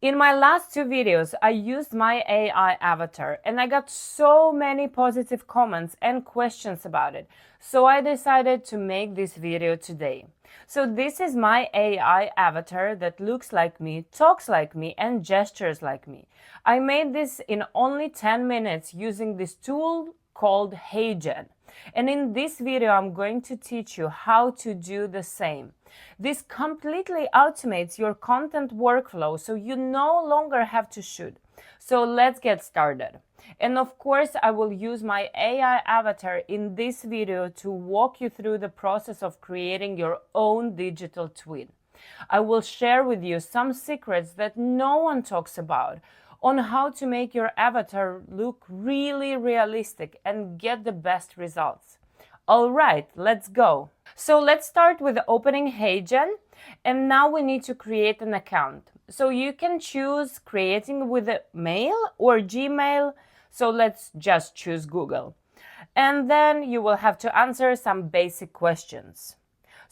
In my last two videos, I used my AI avatar and I got so many positive comments and questions about it. So I decided to make this video today. So this is my AI avatar that looks like me, talks like me, and gestures like me. I made this in only 10 minutes using this tool called Heygen. And in this video, I'm going to teach you how to do the same. This completely automates your content workflow, so you no longer have to shoot. So let's get started. And of course, I will use my AI avatar in this video to walk you through the process of creating your own digital twin. I will share with you some secrets that no one talks about on how to make your avatar look really realistic and get the best results. All right, let's go. So let's start with opening Heygen, and now we need to create an account. So you can choose creating with a mail or Gmail. So let's just choose Google. And then you will have to answer some basic questions.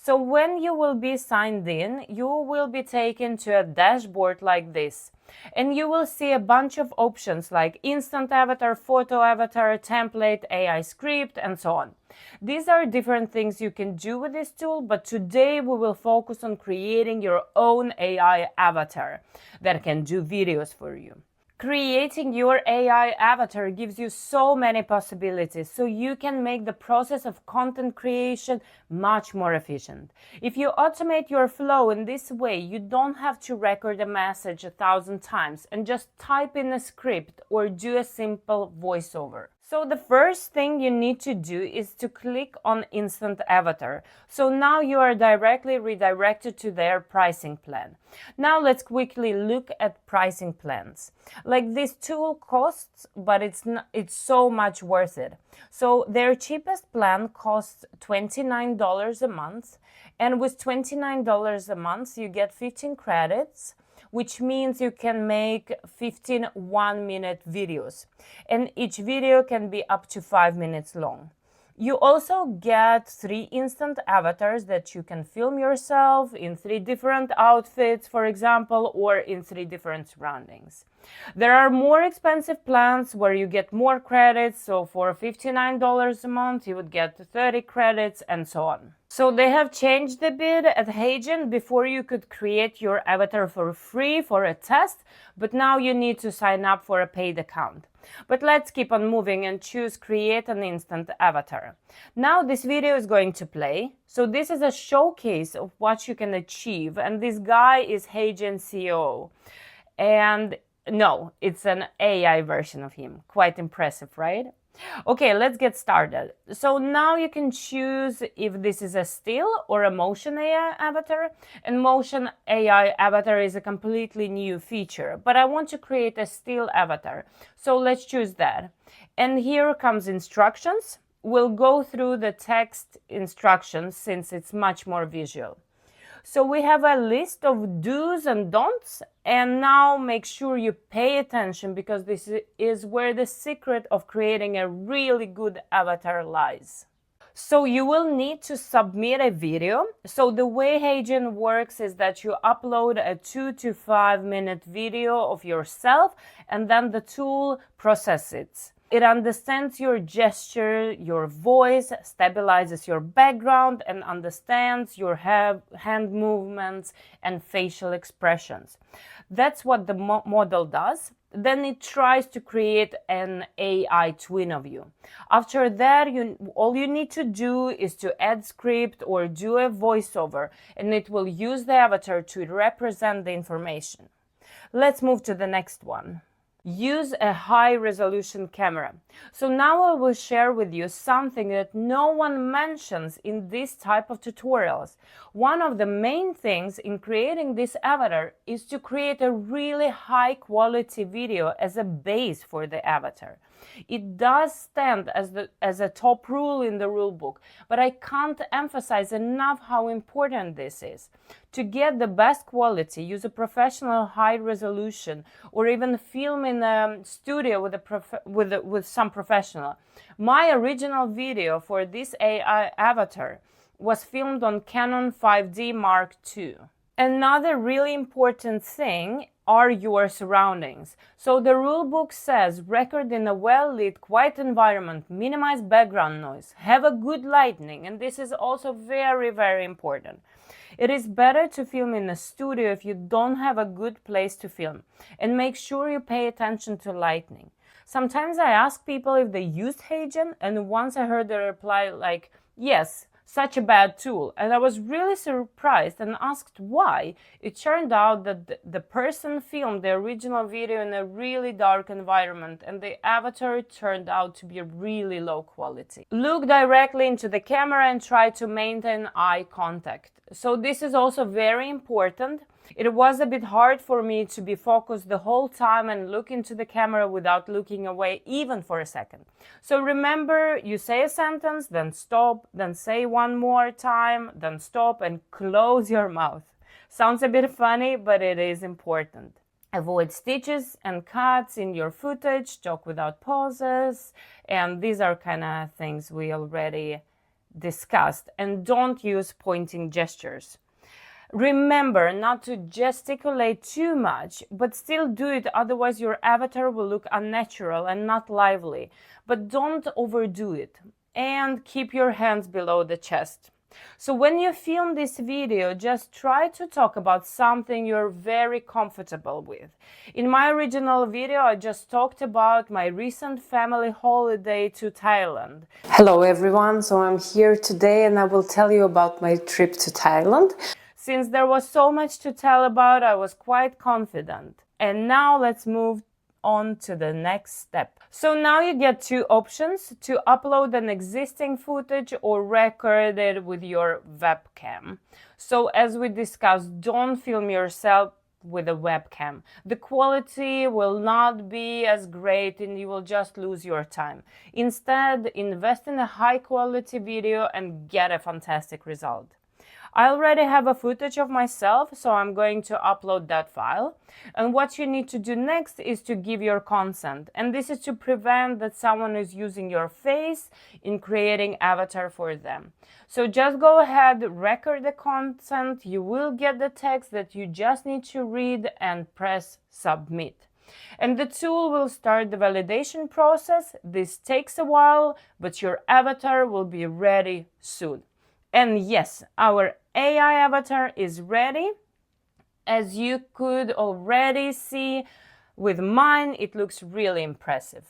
So when you will be signed in, you will be taken to a dashboard like this. And you will see a bunch of options like instant avatar, photo avatar, template, AI script, and so on. These are different things you can do with this tool, but today we will focus on creating your own AI avatar that can do videos for you. Creating your AI avatar gives you so many possibilities, so you can make the process of content creation much more efficient. If you automate your flow in this way, you don't have to record a message 1,000 times and just type in a script or do a simple voiceover. So the first thing you need to do is to click on Instant Avatar. So now you are directly redirected to their pricing plan. Now let's quickly look at pricing plans. Like this tool costs, but it's so much worth it. So their cheapest plan costs $29 a month, and with $29 a month you get 15 credits, which means you can make 15 one-minute videos, and each video can be up to 5 minutes long. You also get 3 instant avatars that you can film yourself in 3 different outfits, for example, or in 3 different surroundings. There are more expensive plans where you get more credits, so for $59 a month you would get 30 credits and so on. So they have changed a bit at Heygen. Before you could create your avatar for free for a test, but now you need to sign up for a paid account. But let's keep on moving and choose create an instant avatar. Now this video is going to play. So this is a showcase of what you can achieve, and this guy is Heygen CEO. And no, it's an AI version of him. Quite impressive, right? Okay, let's get started. So now you can choose if this is a still or a motion AI avatar. And motion AI avatar is a completely new feature, but I want to create a still avatar. So let's choose that. And here comes instructions. We'll go through the text instructions since it's much more visual. So we have a list of do's and don'ts, and now make sure you pay attention because this is where the secret of creating a really good avatar lies. So you will need to submit a video. So the way Heygen works is that you upload a 2 to 5 minute video of yourself, and then the tool processes it. It understands your gesture, your voice, stabilizes your background, and understands your hand movements and facial expressions. That's what the model does. Then it tries to create an AI twin of you. After that, all you need to do is to add script or do a voiceover, and it will use the avatar to represent the information. Let's move to the next one. Use a high-resolution camera. So now I will share with you something that no one mentions in this type of tutorials. One of the main things in creating this avatar is to create a really high-quality video as a base for the avatar. It does stand as a top rule in the rulebook, but I can't emphasize enough how important this is. To get the best quality, use a professional high resolution, or even film in a studio with some professional. My original video for this AI avatar was filmed on Canon 5D Mark II. Another really important thing are your surroundings. So the rule book says record in a well-lit, quiet environment, minimize background noise, have a good lighting, and this is also very, very important. It is better to film in a studio if you don't have a good place to film, and make sure you pay attention to lighting. Sometimes I ask people if they used Heygen, and once I heard the reply like, yes, such a bad tool, and I was really surprised and asked why. It turned out that the person filmed the original video in a really dark environment, and the avatar turned out to be really low quality. Look directly into the camera and try to maintain eye contact. So this is also very important. It was a bit hard for me to be focused the whole time and look into the camera without looking away even for a second. So remember, you say a sentence, then stop, then say one more time, then stop and close your mouth. Sounds a bit funny, but it is important. Avoid stitches and cuts in your footage, talk without pauses, and these are kind of things we already discussed. And don't use pointing gestures. Remember not to gesticulate too much, but still do it, otherwise your avatar will look unnatural and not lively. But don't overdo it, and keep your hands below the chest. So when you film this video, just try to talk about something you're very comfortable with. In my original video, I just talked about my recent family holiday to Thailand. Hello everyone, so I'm here today and I will tell you about my trip to Thailand. Since there was so much to tell about, I was quite confident. And now let's move on to the next step. So now you get two options: to upload an existing footage or record it with your webcam. So as we discussed, don't film yourself with a webcam. The quality will not be as great and you will just lose your time. Instead, invest in a high quality video and get a fantastic result. I already have a footage of myself, so I'm going to upload that file. And what you need to do next is to give your consent. And this is to prevent that someone is using your face in creating avatar for them. So just go ahead, record the consent. You will get the text that you just need to read and press submit. And the tool will start the validation process. This takes a while, but your avatar will be ready soon. And yes, our AI avatar is ready. As you could already see with mine, it looks really impressive.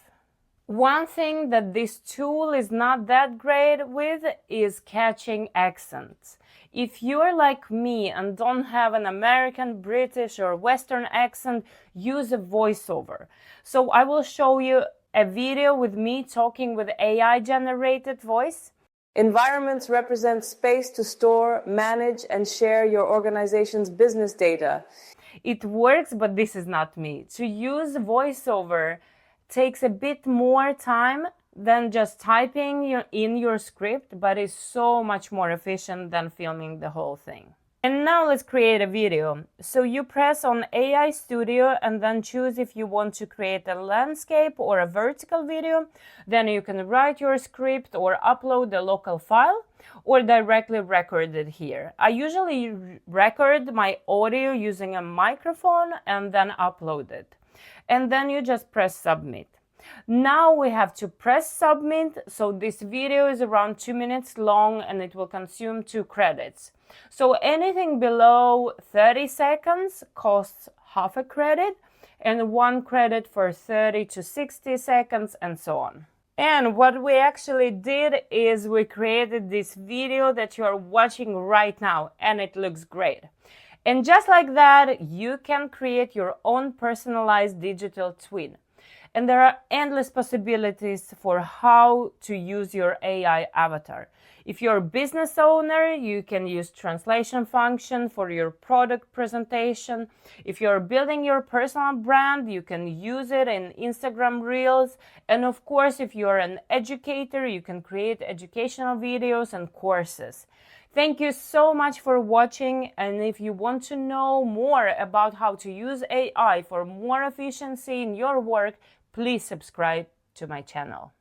One thing that this tool is not that great with is catching accents. If you're like me and don't have an American, British or Western accent, use a voiceover. So I will show you a video with me talking with AI generated voice. Environments represent space to store, manage, and share your organization's business data. It works, but this is not me. To use VoiceOver takes a bit more time than just typing in your script, but is so much more efficient than filming the whole thing. And now let's create a video. So you press on AI Studio and then choose if you want to create a landscape or a vertical video. Then you can write your script or upload the local file or directly record it here. I usually record my audio using a microphone and then upload it. And then you just press submit. Now we have to press submit. So this video is around 2 minutes long and it will consume 2 credits. So anything below 30 seconds costs half a credit and 1 credit for 30 to 60 seconds and so on. And what we actually did is we created this video that you are watching right now and it looks great. And just like that, you can create your own personalized digital twin. And there are endless possibilities for how to use your AI avatar. If you're a business owner, you can use translation function for your product presentation. If you're building your personal brand, you can use it in Instagram Reels. And of course, if you're an educator, you can create educational videos and courses. Thank you so much for watching, and if you want to know more about how to use AI for more efficiency in your work, please subscribe to my channel.